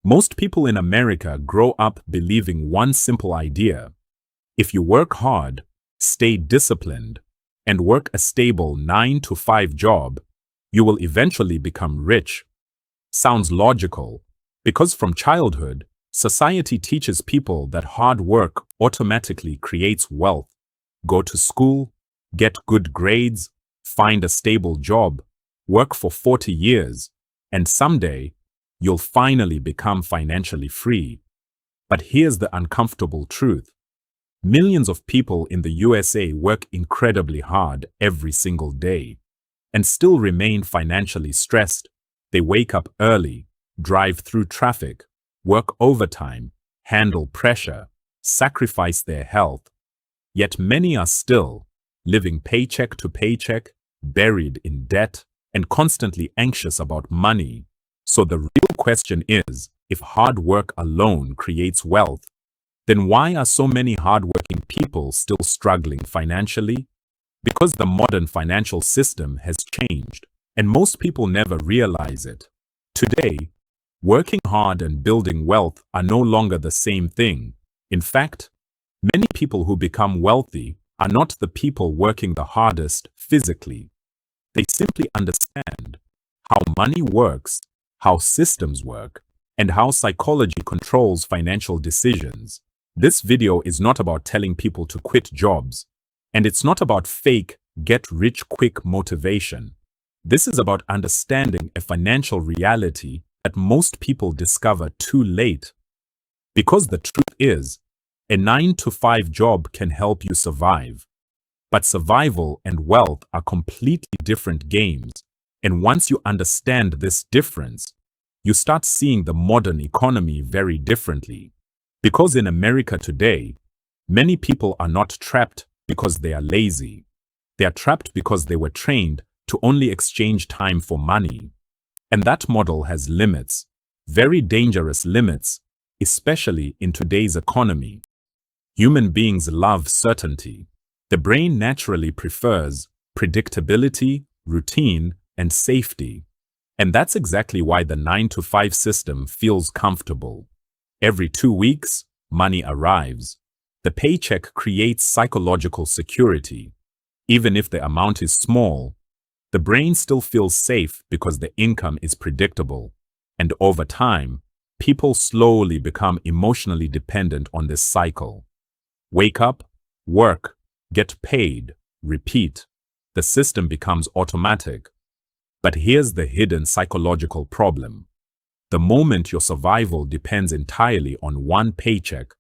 Most people in America grow up believing one simple idea. If you work hard, stay disciplined, and work a stable 9-to-5 job, you will eventually become rich. Sounds logical, because from childhood, society teaches people that hard work automatically creates wealth. Go to school, get good grades, find a stable job, work for 40 years, and someday, you'll finally become financially free. But here's the uncomfortable truth. Millions of people in the USA work incredibly hard every single day and still remain financially stressed. They wake up early, drive through traffic, work overtime, handle pressure, sacrifice their health. Yet many are still living paycheck to paycheck, buried in debt, and constantly anxious about money. So the real question is, if hard work alone creates wealth, then why are so many hardworking people still struggling financially? Because the modern financial system has changed, and most people never realize it. Today, working hard and building wealth are no longer the same thing. In fact, many people who become wealthy are not the people working the hardest physically. They simply understand how money works, how systems work, and how psychology controls financial decisions. This video is not about telling people to quit jobs, and it's not about fake, get-rich-quick motivation. This is about understanding a financial reality that most people discover too late. Because the truth is, a 9-to-5 job can help you survive. But survival and wealth are completely different games. And once you understand this difference, you start seeing the modern economy very differently. Because in America today, many people are not trapped because they are lazy. They are trapped because they were trained to only exchange time for money. And that model has limits, very dangerous limits, especially in today's economy. Human beings love certainty. The brain naturally prefers predictability, routine, and safety. And that's exactly why the 9-to-5 system feels comfortable. Every 2 weeks, money arrives. The paycheck creates psychological security. Even if the amount is small, the brain still feels safe because the income is predictable. And over time, people slowly become emotionally dependent on this cycle. Wake up, work, get paid, repeat. The system becomes automatic. But here's the hidden psychological problem. The moment your survival depends entirely on one paycheck,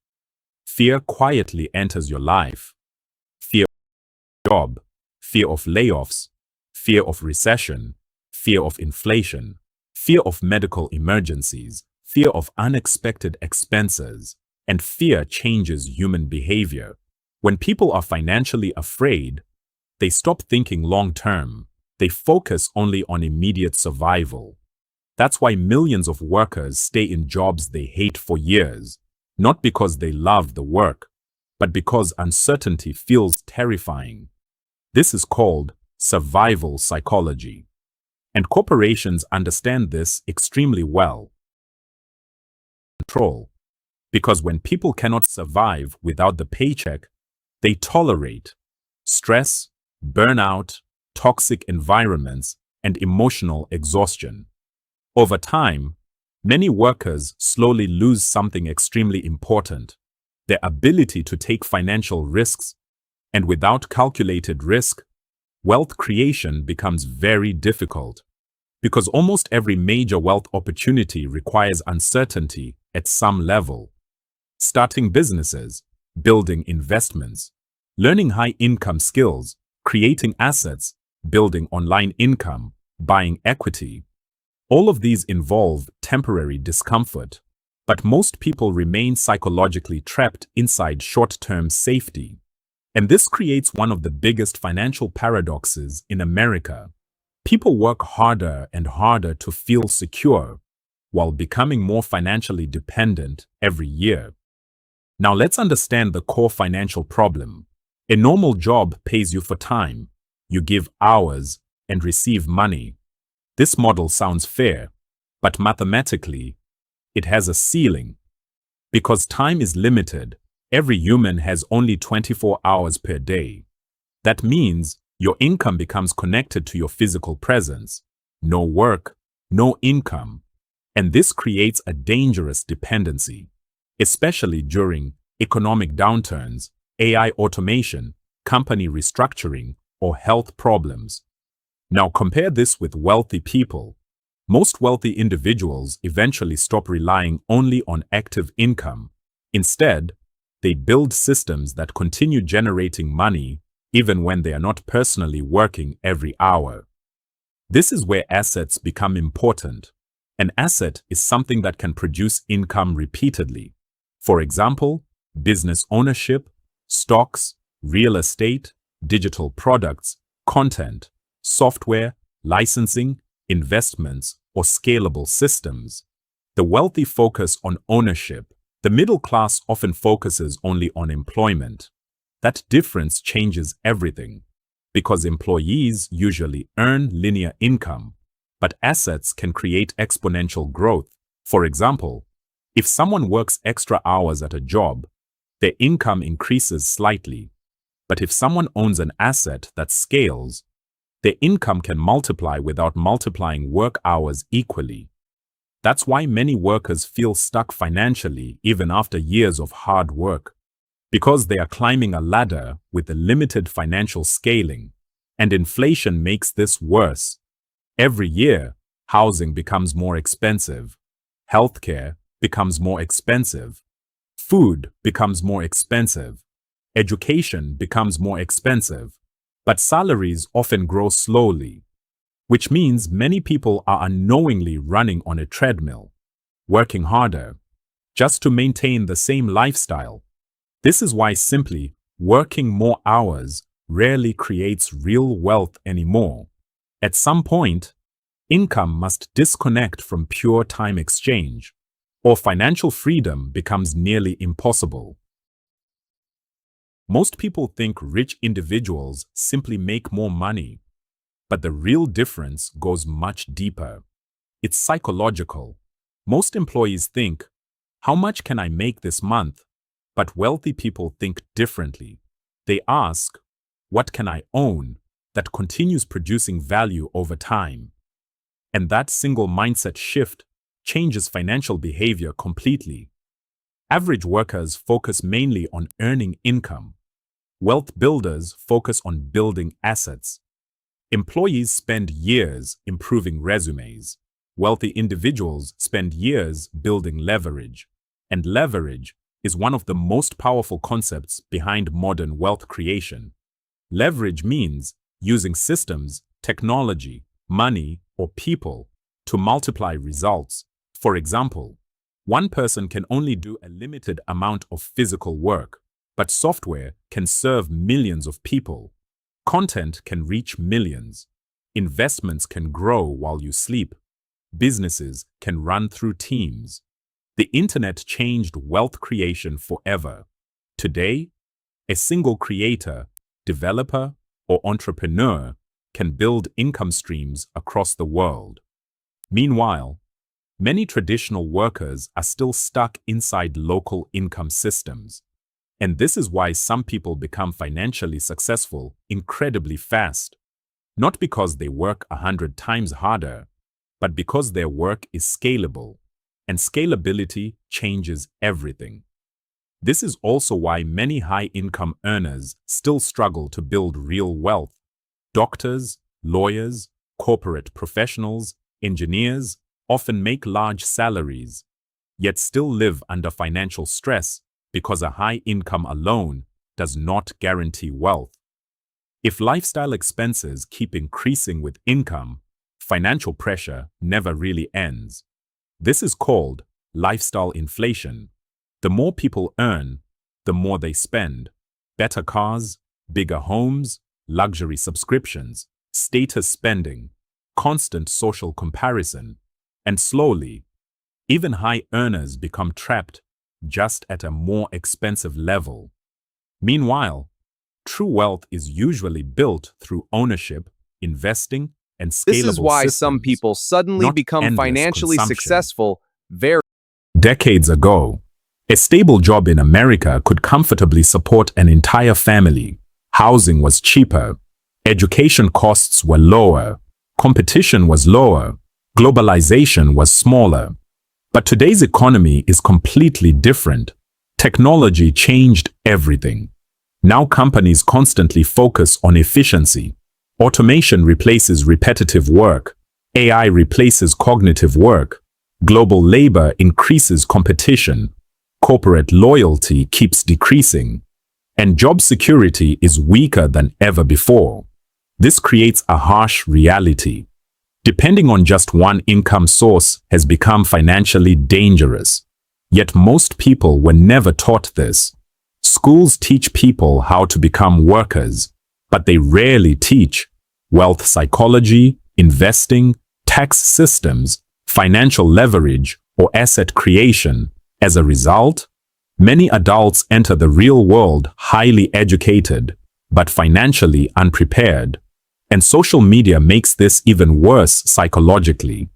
fear quietly enters your life. Fear of job, fear of layoffs, fear of recession, fear of inflation, fear of medical emergencies, fear of unexpected expenses, and fear changes human behavior. When people are financially afraid, they stop thinking long-term. They focus only on immediate survival. That's why millions of workers stay in jobs they hate for years, not because they love the work, but because uncertainty feels terrifying. This is called survival psychology. And corporations understand this extremely well. Control. Because when people cannot survive without the paycheck, they tolerate stress, burnout, toxic environments, and emotional exhaustion. Over time, many workers slowly lose something extremely important, their ability to take financial risks. And without calculated risk, wealth creation becomes very difficult. Because almost every major wealth opportunity requires uncertainty at some level. Starting businesses, building investments, learning high-income skills, creating assets, building online income, buying equity. All of these involve temporary discomfort, but most people remain psychologically trapped inside short-term safety. And this creates one of the biggest financial paradoxes in America. People work harder and harder to feel secure, while becoming more financially dependent every year. Now let's understand the core financial problem. A normal job pays you for time. You give hours and receive money. This model sounds fair, but mathematically, it has a ceiling. Because time is limited, every human has only 24 hours per day. That means your income becomes connected to your physical presence. No work, no income. And this creates a dangerous dependency, especially during economic downturns, AI automation, company restructuring, or health problems. Now compare this with wealthy people. Most wealthy individuals eventually stop relying only on active income. Instead, they build systems that continue generating money even when they are not personally working every hour. This is where assets become important. An asset is something that can produce income repeatedly. For example, business ownership, stocks, real estate, digital products, content, software, licensing, investments, or scalable systems. The wealthy focus on ownership. The middle class often focuses only on employment. That difference changes everything, because employees usually earn linear income, but assets can create exponential growth. For example, if someone works extra hours at a job, their income increases slightly. But if someone owns an asset that scales, their income can multiply without multiplying work hours equally. That's why many workers feel stuck financially even after years of hard work, because they are climbing a ladder with a limited financial scaling. And inflation makes this worse. Every year, housing becomes more expensive, healthcare becomes more expensive, food becomes more expensive, education becomes more expensive, but salaries often grow slowly, which means many people are unknowingly running on a treadmill, working harder, just to maintain the same lifestyle. This is why simply working more hours rarely creates real wealth anymore. At some point, income must disconnect from pure time exchange, or financial freedom becomes nearly impossible. Most people think rich individuals simply make more money, but the real difference goes much deeper. It's psychological. Most employees think, how much can I make this month? But wealthy people think differently. They ask, what can I own that continues producing value over time? And that single mindset shift changes financial behavior completely. Average workers focus mainly on earning income. Wealth builders focus on building assets. Employees spend years improving resumes. Wealthy individuals spend years building leverage. And leverage is one of the most powerful concepts behind modern wealth creation. Leverage means using systems, technology, money, or people to multiply results. For example, one person can only do a limited amount of physical work, but software can serve millions of people. Content can reach millions. Investments can grow while you sleep. Businesses can run through teams. The internet changed wealth creation forever. Today, a single creator, developer, or entrepreneur can build income streams across the world. Meanwhile, many traditional workers are still stuck inside local income systems. And this is why some people become financially successful incredibly fast. Not because they work 100 times harder, but because their work is scalable. And scalability changes everything. This is also why many high-income earners still struggle to build real wealth. Doctors, lawyers, corporate professionals, engineers often make large salaries, yet still live under financial stress because a high income alone does not guarantee wealth. If lifestyle expenses keep increasing with income, financial pressure never really ends. This is called lifestyle inflation. The more people earn, the more they spend. Better cars, bigger homes, luxury subscriptions, status spending, constant social comparison, and slowly, even high earners become trapped just at a more expensive level. Meanwhile, true wealth is usually built through ownership, investing, and This is scalable why some systems, people suddenly not become endless financially consumption. successful very Decades ago, a stable job in America could comfortably support an entire family. Housing was cheaper, education costs were lower, competition was lower, globalization was smaller. But today's economy is completely different. Technology changed everything. Now companies constantly focus on efficiency. Automation replaces repetitive work. AI replaces cognitive work. Global labor increases competition. Corporate loyalty keeps decreasing. And job security is weaker than ever before. This creates a harsh reality. Depending on just one income source has become financially dangerous. Yet most people were never taught this. Schools teach people how to become workers, but they rarely teach wealth psychology, investing, tax systems, financial leverage, or asset creation. As a result, many adults enter the real world highly educated, but financially unprepared. And social media makes this even worse psychologically.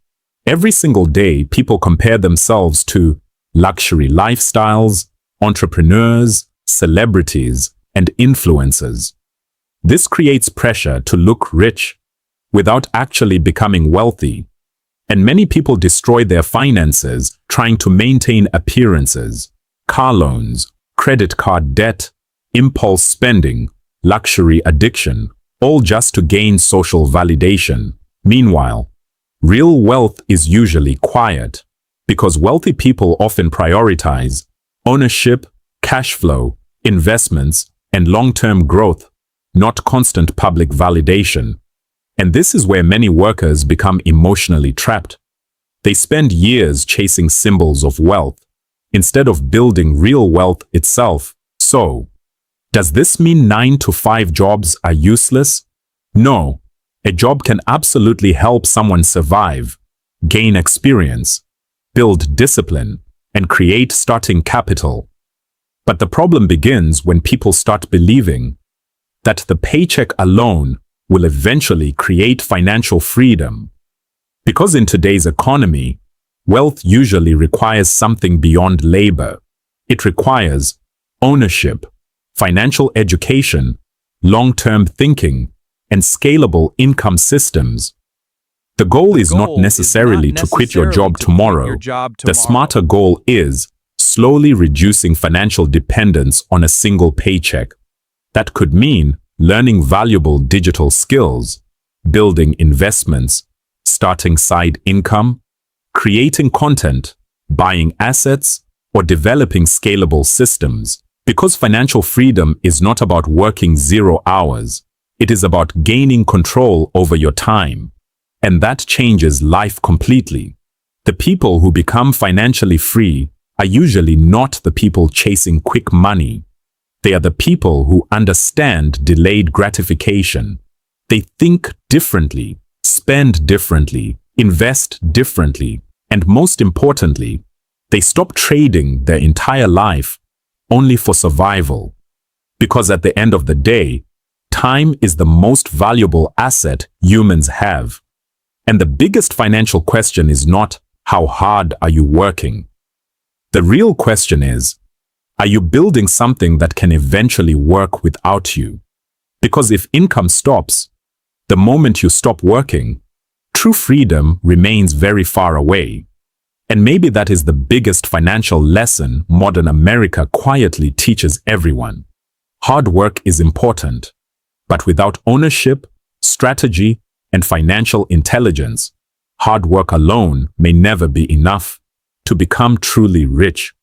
Every single day, people compare themselves to luxury lifestyles, entrepreneurs, celebrities, and influencers. This creates pressure to look rich without actually becoming wealthy. And many people destroy their finances trying to maintain appearances, car loans, credit card debt, impulse spending, luxury addiction, all just to gain social validation. Meanwhile, real wealth is usually quiet, because wealthy people often prioritize ownership, cash flow, investments, and long-term growth, not constant public validation. And this is where many workers become emotionally trapped. They spend years chasing symbols of wealth, instead of building real wealth itself. So, does this mean 9-to-5 jobs are useless? No. A job can absolutely help someone survive, gain experience, build discipline, and create starting capital. But the problem begins when people start believing that the paycheck alone will eventually create financial freedom. Because in today's economy, wealth usually requires something beyond labor. It requires ownership, financial education, long-term thinking, and scalable income systems. The goal is not necessarily to quit your job tomorrow. The smarter goal is slowly reducing financial dependence on a single paycheck. That could mean learning valuable digital skills, building investments, starting side income, creating content, buying assets, or developing scalable systems. Because financial freedom is not about working 0 hours. It is about gaining control over your time. And that changes life completely. The people who become financially free are usually not the people chasing quick money. They are the people who understand delayed gratification. They think differently, spend differently, invest differently, and most importantly, they stop trading their entire life only for survival. Because at the end of the day, time is the most valuable asset humans have. And the biggest financial question is not, how hard are you working? The real question is, are you building something that can eventually work without you? Because if income stops, the moment you stop working, true freedom remains very far away. And maybe that is the biggest financial lesson modern America quietly teaches everyone. Hard work is important, but without ownership, strategy, and financial intelligence, hard work alone may never be enough to become truly rich.